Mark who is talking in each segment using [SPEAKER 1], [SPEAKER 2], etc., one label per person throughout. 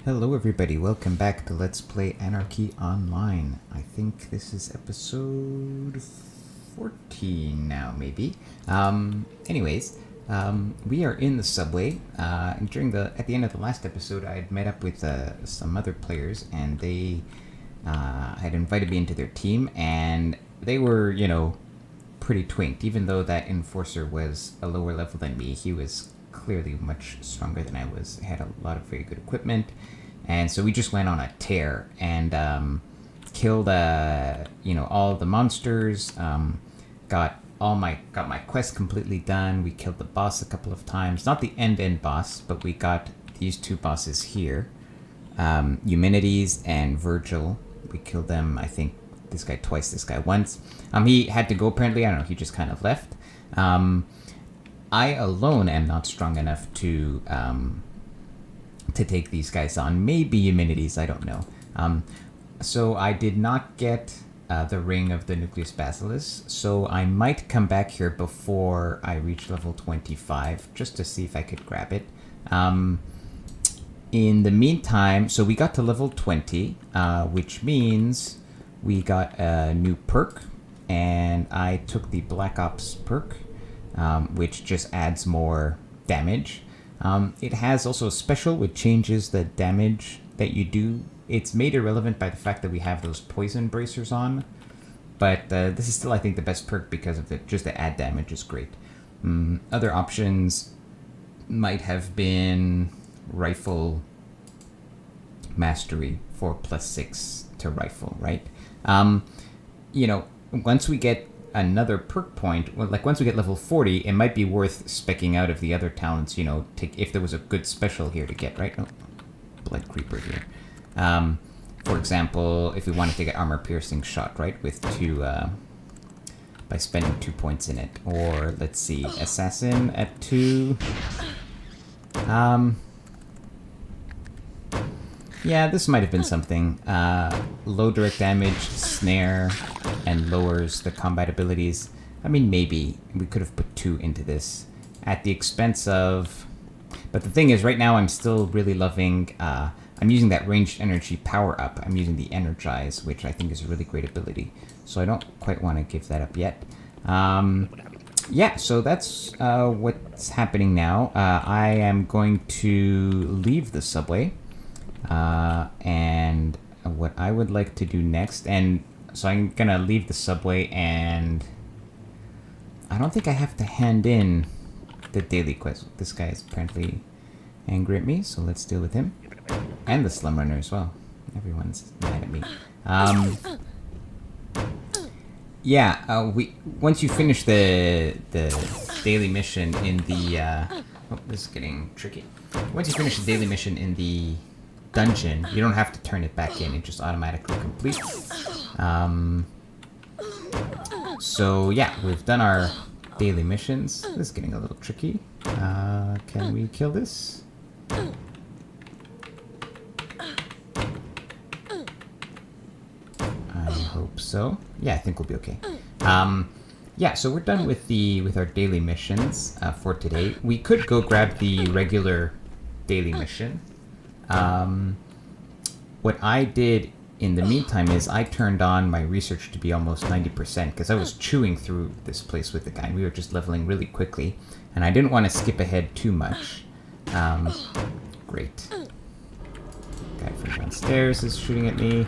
[SPEAKER 1] Hello everybody, welcome back to Let's Play Anarchy Online. I think this is episode 14 now, maybe. Anyways, we are in the subway. And at the end of the last episode, I had met up with some other players, and they had invited me into their team, and they were, pretty twinked. Even though that enforcer was a lower level than me, he was clearly much stronger than I was. He had a lot of very good equipment, and so we just went on a tear and killed all the monsters. Got my quest completely done. We killed the boss a couple of times, not the end boss, but we got these two bosses here, Eumenides and Virgil. We killed them, I think, this guy twice, this guy once. He had to go, apparently. I don't know, he just kind of left. I alone am not strong enough to take these guys on. Maybe Eumenides, I don't know. So I did not get the Ring of the Nucleus Basilis, so I might come back here before I reach level 25, just to see if I could grab it. In the meantime, so we got to level 20, which means we got a new perk, and I took the Black Ops perk, which just adds more damage. It has also a special which changes the damage that you do. It's made irrelevant by the fact that we have those poison bracers on, but this is still, I think, the best perk because of just the add damage is great. Other options might have been Rifle Mastery for +6 to rifle, right? Once we get another perk point, once we get level 40, it might be worth specking out of the other talents, if there was a good special here to get, right? Oh, blood creeper here. For example, if we wanted to get armor piercing shot, right, with by spending 2 points in it. Or, let's see, assassin at 2. Yeah, this might have been something. Low direct damage, snare, and lowers the combat abilities. I mean, maybe we could have put 2 into this at the expense of... But the thing is, right now I'm still really loving... I'm using that ranged energy power up. I'm using the Energize, which I think is a really great ability. So I don't quite want to give that up yet. Yeah, so that's what's happening now. I am going to leave the subway. And what I would like to do next, and so I'm gonna leave the subway, and I don't think I have to hand in the daily quest. This guy is apparently angry at me, so let's deal with him. And the Slum Runner as well. Everyone's mad at me. Yeah, once you finish the daily mission in the oh, this is getting tricky. Once you finish the daily mission in the dungeon, you don't have to turn it back in, it just automatically completes. So yeah, we've done our daily missions. This is getting a little tricky. Can we kill this? I hope so. Yeah, I think we'll be okay. Yeah, so we're done with our daily missions for today. We could go grab the regular daily mission. What I did in the meantime is I turned on my research to be almost 90% because I was chewing through this place with the guy. We were just leveling really quickly, and I didn't want to skip ahead too much. Great. Guy from downstairs is shooting at me.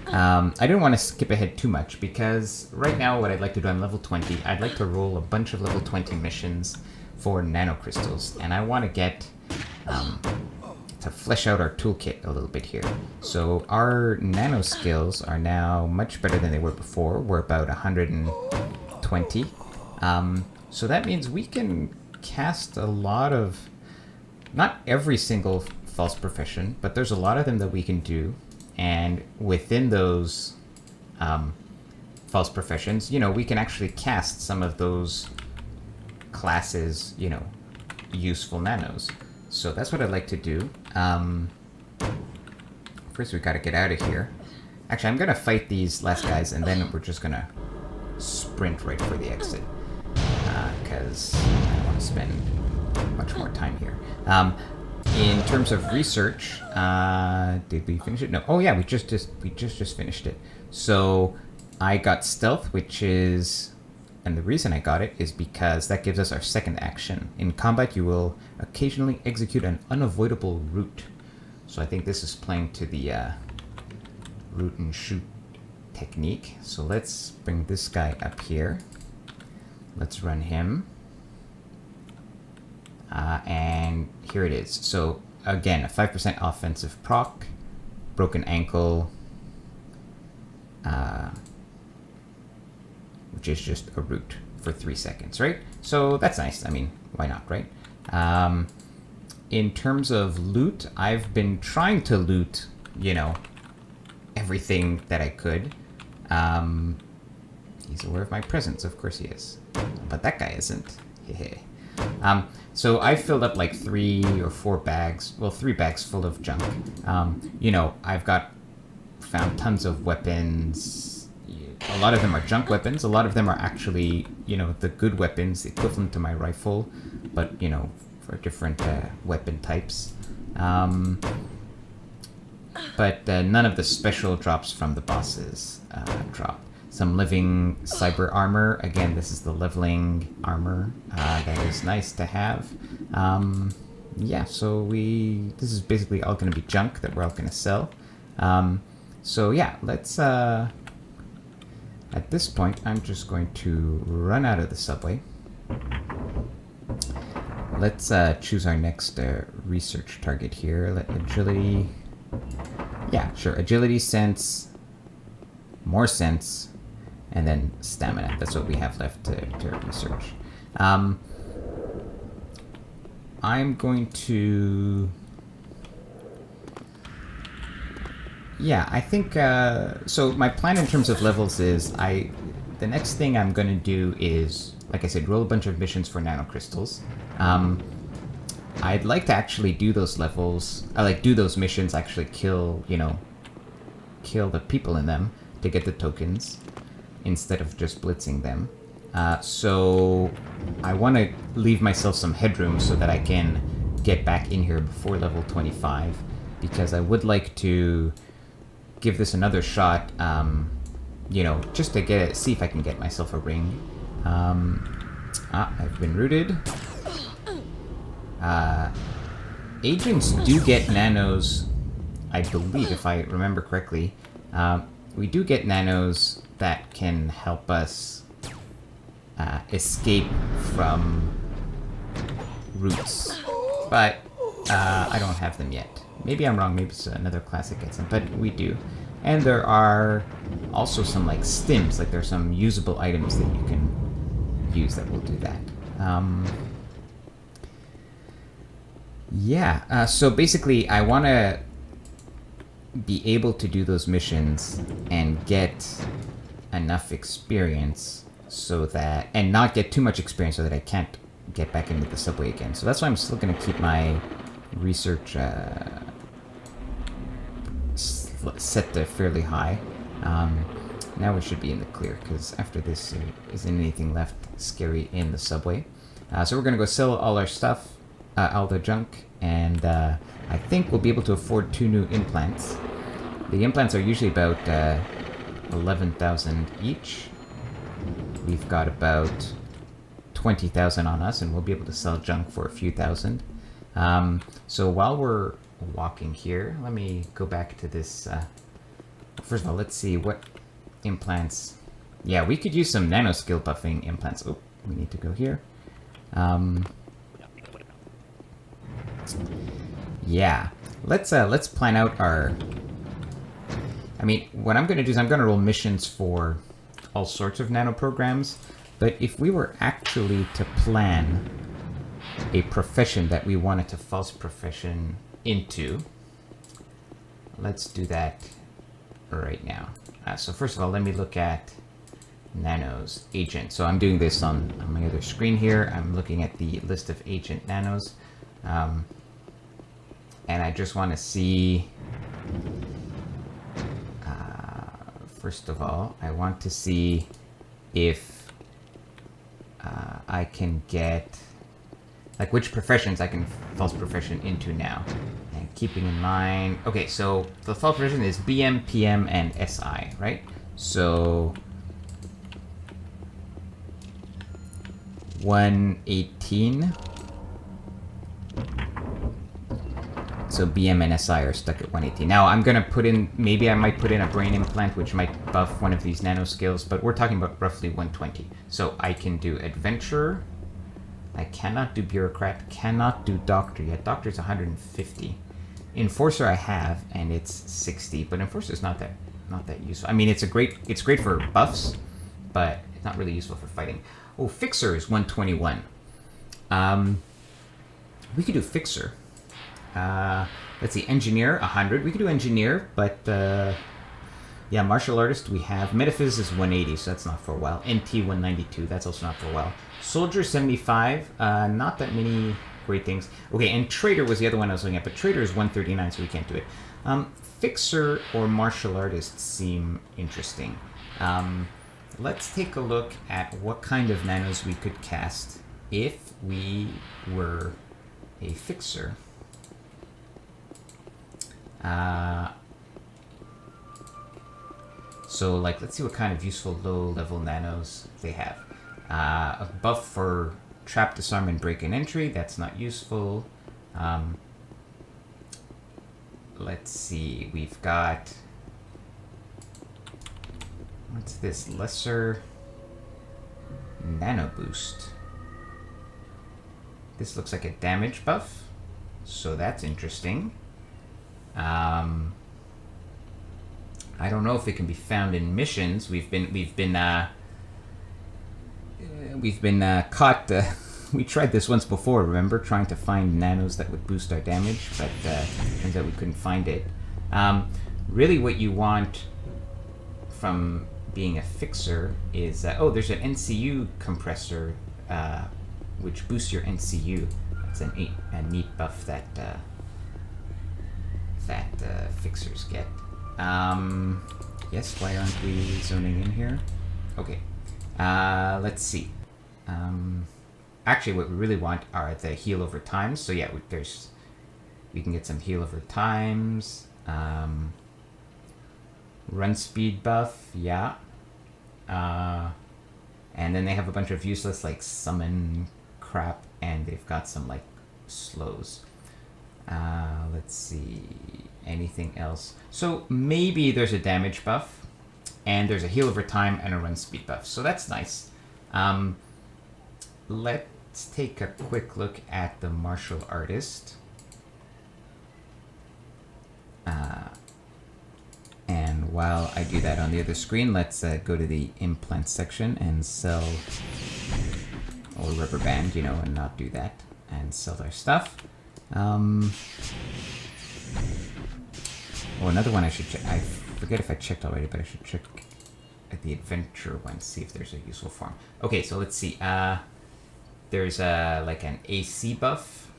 [SPEAKER 1] I didn't want to skip ahead too much because right now what I'd like to do, I'm level 20. I'd like to roll a bunch of level 20 missions for nanocrystals, and I want to get... to flesh out our toolkit a little bit here. So our nano skills are now much better than they were before. We're about 120. So that means we can cast a lot of, not every single false profession, but there's a lot of them that we can do. And within those false professions, we can actually cast some of those classes, useful nanos. So that's what I'd like to do. First we gotta get out of here. Actually, I'm gonna fight these last guys, and then we're just gonna sprint right for the exit. Because I don't want to spend much more time here. In terms of research, did we finish it? No. Oh yeah, we just finished it. So I got stealth, which is, and the reason I got it is because that gives us our second action. In combat, you will occasionally execute an unavoidable route. So I think this is playing to the root and shoot technique. So let's bring this guy up here. Let's run him. And here it is. So again, a 5% offensive proc, broken ankle, which is just a root for 3 seconds, right? So that's nice. I mean, why not, right? In terms of loot, I've been trying to loot, you know, everything that I could. He's aware of my presence, of course he is. But that guy isn't. So I filled up like 3 or 4 bags, well, 3 bags full of junk. You know, I've found tons of weapons. A lot of them are junk weapons. A lot of them are actually, you know, the good weapons, the equivalent to my rifle, but, you know, for different weapon types. But none of the special drops from the bosses drop. Some living cyber armor. Again, this is the leveling armor. That is nice to have. Yeah, so this is basically all going to be junk that we're all going to sell. So yeah, let's... at this point, I'm just going to run out of the subway. Let's choose our next research target here. Let agility... Yeah, sure. Agility, sense, more sense, and then stamina. That's what we have left to research. I'm going to... Yeah, I think... so my plan in terms of levels is the next thing I'm going to do is, like I said, roll a bunch of missions for nanocrystals. I'd like to actually do those levels, do those missions, actually kill the people in them to get the tokens instead of just blitzing them. So I want to leave myself some headroom so that I can get back in here before level 25, because I would like to give this another shot, you know, just to see if I can get myself a ring. I've been rooted. Agents do get nanos, I believe, if I remember correctly. We do get nanos that can help us escape from roots, but I don't have them yet. Maybe I'm wrong, maybe it's another class that gets them, but we do. And there are also some like stims, like there's some usable items that you can use that will do that. Yeah, so basically I want to be able to do those missions and get enough experience so that, and not get too much experience so that I can't get back into the subway again. So that's why I'm still going to keep my research set to fairly high. Now we should be in the clear, because after this there isn't anything left scary in the subway. So we're going to go sell all our stuff, Alder Junk, and I think we'll be able to afford 2 new implants. The implants are usually about 11,000 each. We've got about 20,000 on us, and we'll be able to sell junk for a few thousand. So while we're walking here, let me go back to this. First of all, let's see what implants. Yeah, we could use some nano skill buffing implants. Oh, we need to go here. Yeah, let's plan out our... I mean, what I'm going to do is I'm going to roll missions for all sorts of nano programs, but if we were actually to plan a profession that we wanted to false profession into, let's do that right now. So first of all, let me look at nanos, agent. So I'm doing this on my other screen here. I'm looking at the list of agent nanos. And I just want to see, first of all, I want to see if I can get like which professions I can false profession into now. And keeping in mind, okay, so the false profession is BM, PM, and SI, right? So 118. So BM and SI are stuck at 118. Now I'm gonna put in, maybe I might put in a brain implant, which might buff one of these nano skills, but we're talking about roughly 120. So I can do adventurer. I cannot do bureaucrat, cannot do doctor yet. Doctor's 150. Enforcer I have, and it's 60, but enforcer's not that useful. I mean, it's great for buffs, but it's not really useful for fighting. Oh, fixer is 121. We could do fixer. Let's see, engineer 100. We could do engineer, but yeah, martial artist we have. Metaphys is 180, so that's not for a while. NT 192, that's also not for a while. Soldier 75, not that many great things. Okay, and trader was the other one I was looking at, but trader is 139, so we can't do it. Fixer or martial artist seem interesting. Let's take a look at what kind of nanos we could cast if we were a fixer. So, like, let's see what kind of useful low-level nanos they have. A buff for trap, disarm, and break and entry. That's not useful. Let's see. We've got... What's this? Lesser nano boost. This looks like a damage buff, so that's interesting. I don't know if it can be found in missions. We've been caught. We tried this once before. Remember, trying to find nanos that would boost our damage, but turns out we couldn't find it. Really, what you want from being a fixer is oh, there's an NCU compressor, which boosts your NCU. That's a neat buff that fixers get. Yes, why aren't we zoning in here? Okay. Let's see. Actually, what we really want are the heal over times. So yeah, we can get some heal over times. Run speed buff, yeah. And then they have a bunch of useless like summon crap, and they've got some like slows. Let's see, anything else? So maybe there's a damage buff, and there's a heal over time and a run speed buff. So that's nice. Let's take a quick look at the martial artist. And while I do that on the other screen, let's go to the implant section and sell, or rubber band, and not do that, and sell our stuff. Oh, another one I should check. I forget if I checked already, but I should check at the adventure one, see if there's a useful form. Okay, so let's see. There's like an AC buff,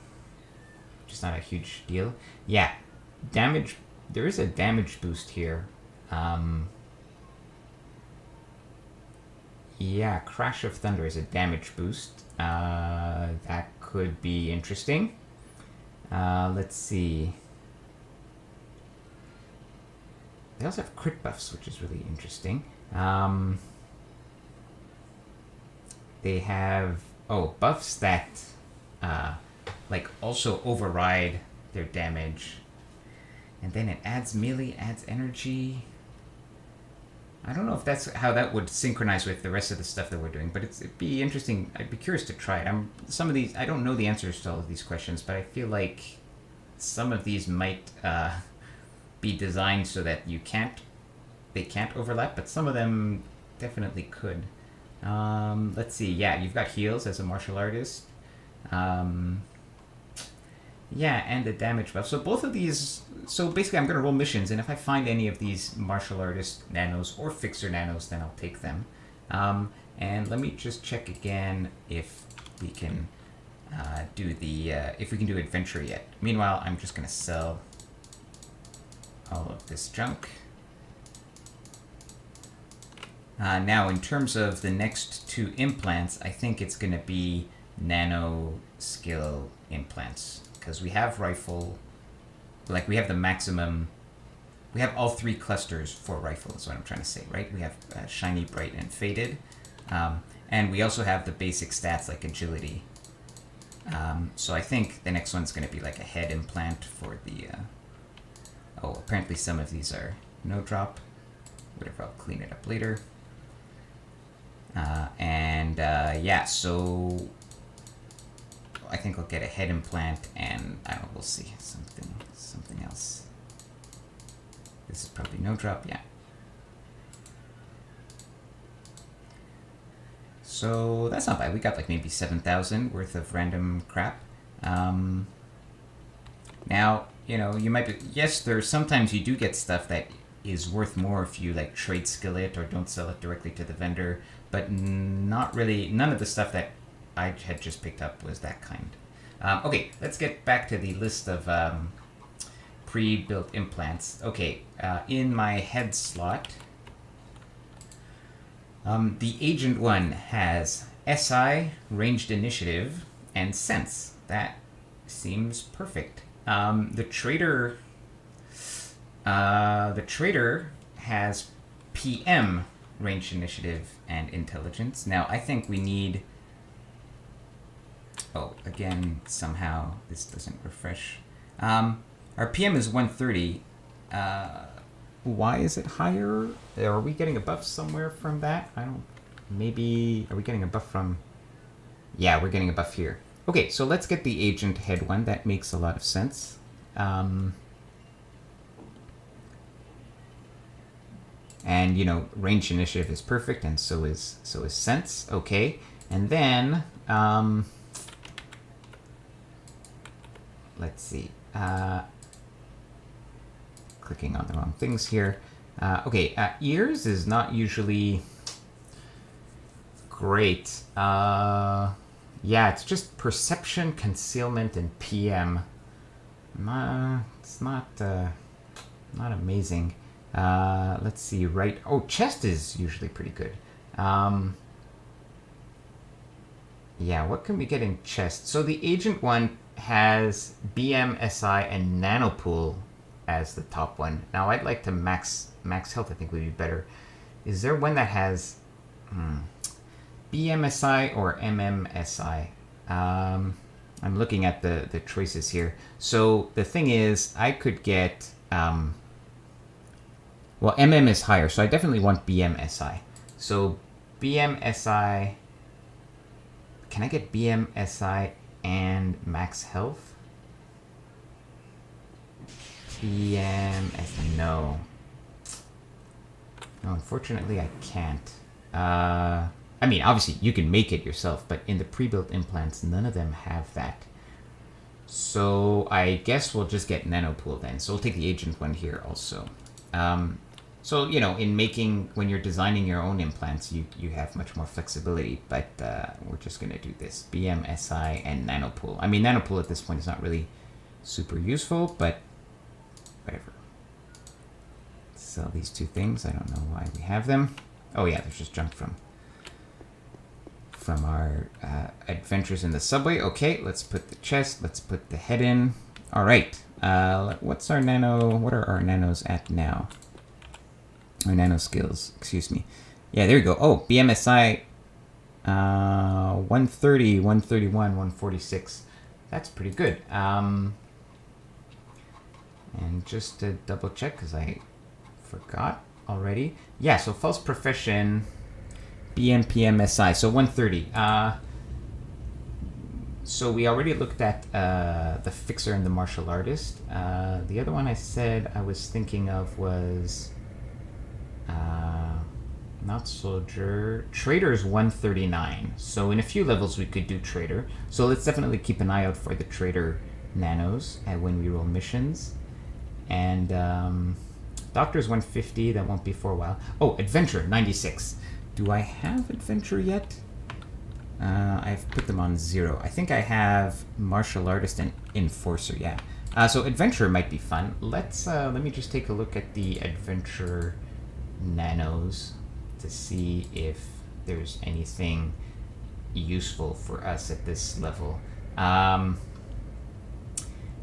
[SPEAKER 1] which is not a huge deal. Yeah, damage. There is a damage boost here. Yeah, Crash of Thunder is a damage boost. That could be interesting. Let's see. They also have crit buffs, which is really interesting. They have buffs that like also override their damage, and then it adds melee, adds energy. I don't know if that's how that would synchronize with the rest of the stuff that we're doing, but it'd be interesting. I'd be curious to try it. Some of these, I don't know the answers to all of these questions, but I feel like some of these might be designed so that they can't overlap, but some of them definitely could. Let's see. Yeah, you've got heals as a martial artist. Yeah, and the damage buff. So both of these... So basically I'm going to roll missions, and if I find any of these martial artist nanos or fixer nanos, then I'll take them. And let me just check again if we can do the... if we can do adventure yet. Meanwhile, I'm just going to sell all of this junk. Now, in terms of the next two implants, I think it's going to be nano skill implants, because we have rifle, like we have the maximum, we have all 3 clusters for rifle is what I'm trying to say, right? We have shiny, bright, and faded, and we also have the basic stats like agility. So I think the next one's going to be like a head implant for the, oh, apparently some of these are no drop, whatever, I'll clean it up later. Yeah, so I think I'll get a head implant, and I don't know, we'll see, something else. This is probably no drop, yeah. So that's not bad. We got like maybe 7,000 worth of random crap. Now, you know, you might be, yes, there's sometimes you do get stuff that is worth more if you like trade skill it or don't sell it directly to the vendor, but not really, none of the stuff that I had just picked up was that kind. Okay, let's get back to the list of pre-built implants. Okay, in my head slot, the agent one has SI, ranged initiative, and sense. That seems perfect. The trader has PM, ranged initiative, and intelligence. Now I think we need. Oh, again, somehow this doesn't refresh. Our PM is 130. Why is it higher? Are we getting a buff somewhere from that? I don't... Maybe... Are we getting a buff from... Yeah, we're getting a buff here. Okay, so let's get the agent head one. That makes a lot of sense. And, you know, range initiative is perfect, and so is sense. Okay. And then... let's see. Clicking on the wrong things here. Okay, ears is not usually great. Yeah, it's just perception, concealment, and PM. It's not amazing. Let's see, right. Oh, chest is usually pretty good. Yeah, what can we get in chest? So the agent one has BM, SI, and nanopool as the top one. Now I'd like to max health, I think would be better. Is there one that has BMSI or MMSI? I'm looking at the choices here. So the thing is, I could get, well, MM is higher, so I definitely want BMSI. So BMSI, can I get BMSI and max health? No, unfortunately I can't. I mean, obviously you can make it yourself, but in the pre-built implants, none of them have that. So I guess we'll just get nanopool then. So we'll take the agent one here also. So, you know, in making, when you're designing your own implants, you have much more flexibility, but we're just going to do this. BM, SI, and nanopool. I mean, nanopool at this point is not really super useful, but whatever. Sell these two things. I don't know why we have them. Oh yeah, there's just junk from our adventures in the subway. Okay, let's put the chest. Let's put the head in. All right. What's our nano? What are our nanos at now? Our nano skills. Excuse me. Yeah, there you go. Oh, BMSI. 130, 131, 146. That's pretty good. And just to double check, because I forgot already. Yeah, so false profession, BMPMSI, so 130. So we already looked at the fixer and the martial artist. The other one I said I was thinking of was not soldier. Trader's 139. So in a few levels we could do trader. So let's definitely keep an eye out for the trader nanos when we roll missions. And Doctor's 150, that won't be for a while. Oh, Adventure, 96. Do I have Adventure yet? I've put them on 0. I think I have Martial Artist and Enforcer, yeah. So Adventure might be fun. Let me just take a look at the Adventure nanos to see if there's anything useful for us at this level.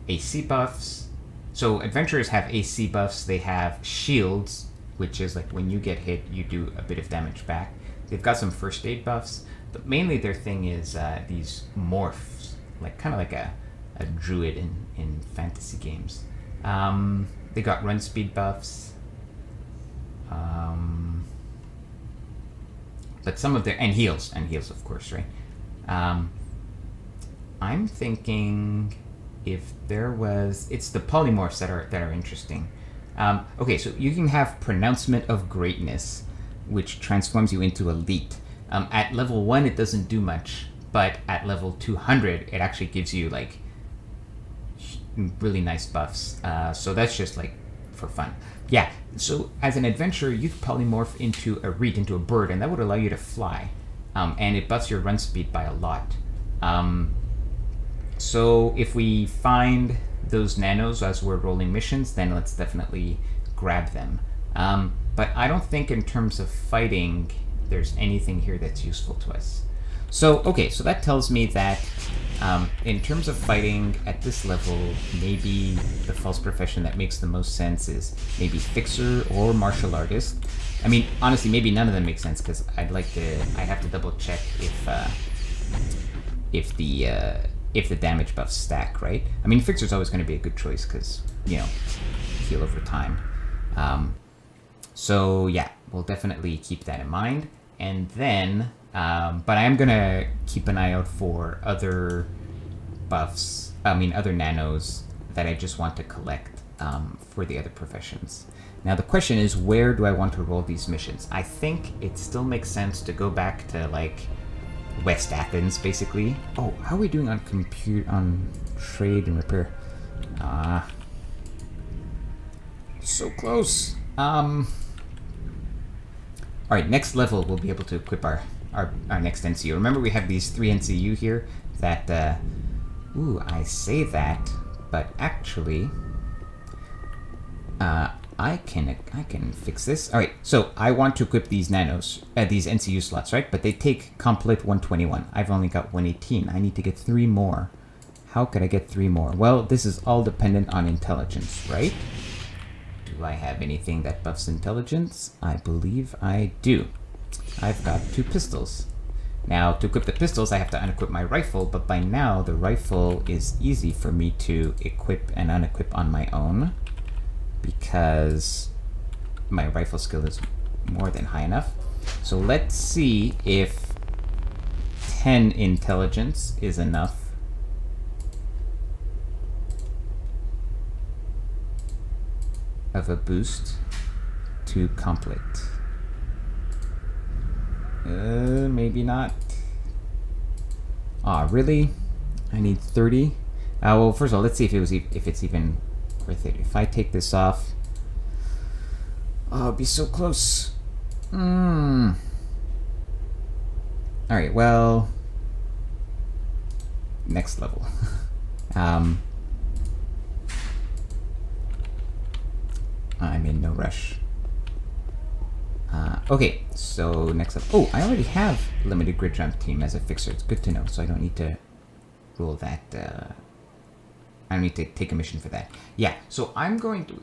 [SPEAKER 1] AC buffs. So adventurers have AC buffs. They have shields, which is like when you get hit, you do a bit of damage back. They've got some first aid buffs, but mainly their thing is these morphs, like kind of like a druid in fantasy games. They got run speed buffs. But some of their and heals of course, right? I'm thinking if there was, it's the polymorphs that are interesting. Okay, so you can have pronouncement of greatness, which transforms you into elite. At level 1 it doesn't do much, but at level 200 it actually gives you like really nice buffs. So that's just like for fun. Yeah, so as an adventurer, you could polymorph into a reed, into a bird, and that would allow you to fly. And it buffs your run speed by a lot. So if we find those nanos as we're rolling missions, then let's definitely grab them. But I don't think in terms of fighting, there's anything here that's useful to us. So, okay, so that tells me that in terms of fighting at this level, maybe the false profession that makes the most sense is maybe fixer or martial artist. I mean, honestly, maybe none of them make sense because I'd have to double check if the damage buffs stack, right? I mean, fixer's always going to be a good choice because, you know, heal over time. So yeah, we'll definitely keep that in mind. And then, but I am going to keep an eye out for other buffs, other nanos that I just want to collect for the other professions. Now the question is, where do I want to roll these missions? I think it still makes sense to go back to like West Athens, basically. Oh, how are we doing on trade and repair? So close. All right, next level we'll be able to equip our next NCU. Remember, we have these 3 NCU here that I say that, but actually I can fix this. All right, so I want to equip these nanos, these NCU slots, right? But they take complete 121. I've only got 118. I need to get 3 more. How could I get 3 more? Well, this is all dependent on intelligence, right? Do I have anything that buffs intelligence? I believe I do. I've got 2 pistols. Now, to equip the pistols, I have to unequip my rifle, but by now, the rifle is easy for me to equip and unequip on my own, because my rifle skill is more than high enough. So let's see if 10 intelligence is enough of a boost to complete. Maybe not. Aw, really? I need 30? Well, first of all, let's see if it's even worth it. If I take this off, oh, it'll be so close. Alright, well, next level. I'm in no rush. Okay, so next up. Oh, I already have limited grid jump team as a fixer. It's good to know, so I don't need to roll that. I don't need to take a mission for that. Yeah, so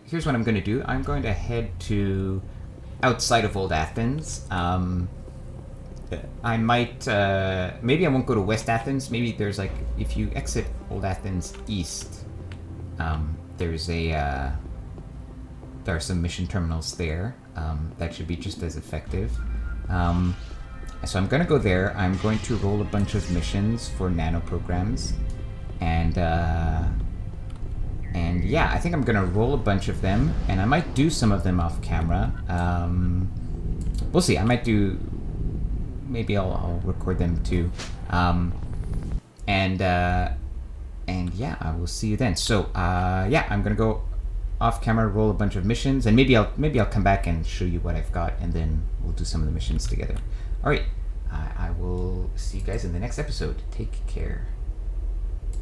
[SPEAKER 1] here's what I'm going to do. I'm going to head to outside of Old Athens. I might, maybe I won't go to West Athens. Maybe there's like, if you exit Old Athens east, there are some mission terminals there. That should be just as effective. So I'm going to go there. I'm going to roll a bunch of missions for nano programs. And yeah, I think I'm going to roll a bunch of them. And I might do some of them off camera. We'll see. I might do... Maybe I'll record them too. And yeah, I will see you then. So yeah, I'm going to go off camera, roll a bunch of missions, and maybe I'll come back and show you what I've got, and then we'll do some of the missions together. All right, I will see you guys in the next episode. Take care.